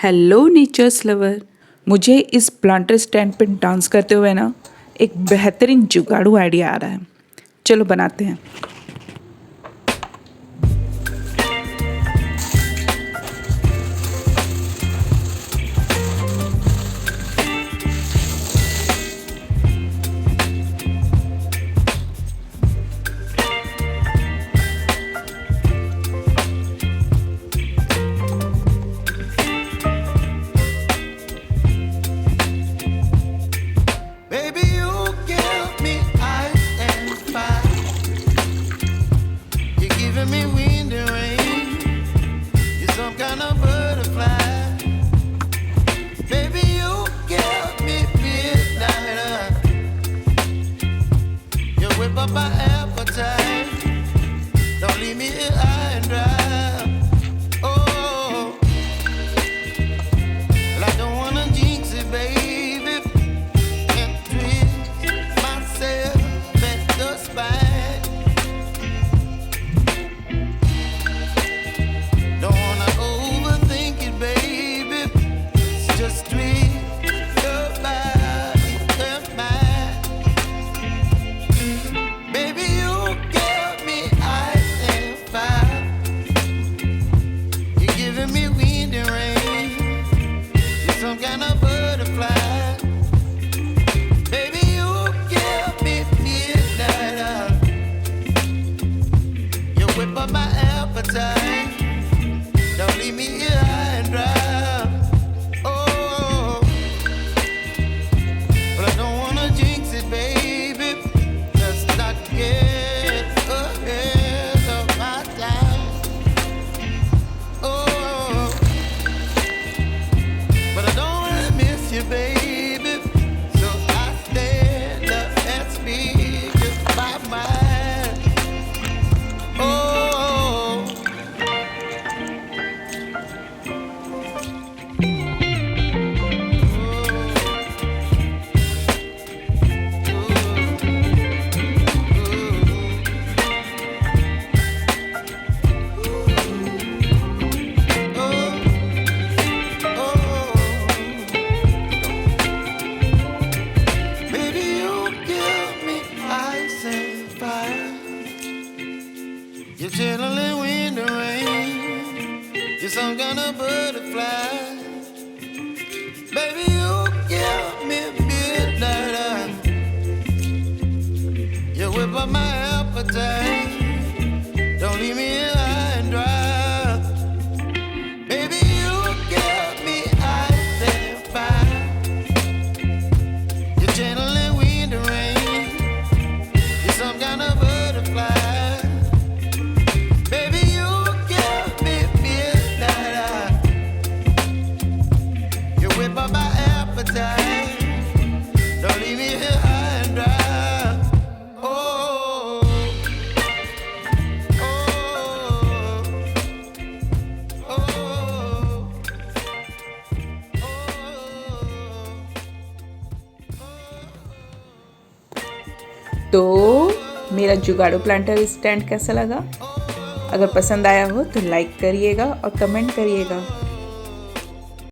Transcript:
Hello natures lover. मुझे इस planter stand पे डांस करते हुए ना एक बेहतरीन जुगाड़ू आइडिया आ रहा है। चलो बनाते हैं। Baby, you give me ice and fire. You're giving me wind and rain. You're some kind of butterfly. Baby, you give me midnight. You whip up my appetite. Don't leave me here high and dry. Oh, well, I don't wanna jinx it, baby. Don't leave me here high and dry. Oh, but I don't wanna jinx it, baby. Let's not get ahead of my time. Oh, but I don't wanna miss you, baby. So I stand up and speak my mind. Oh. You're chilling wind and rain. You're some kind of butterfly. Baby, you give me midnight. You whip up my appetite. Don't leave me here high and dry. Baby, you give me ice and fire. You're channeling wind and rain. You're some kind of butterfly. Don't leave me here high and dry. Oh, oh, oh, तो मेरा जुगाड़ू planter stand कैसा लगा? अगर पसंद आया हो तो like करिएगा और कमेंट करिएगा।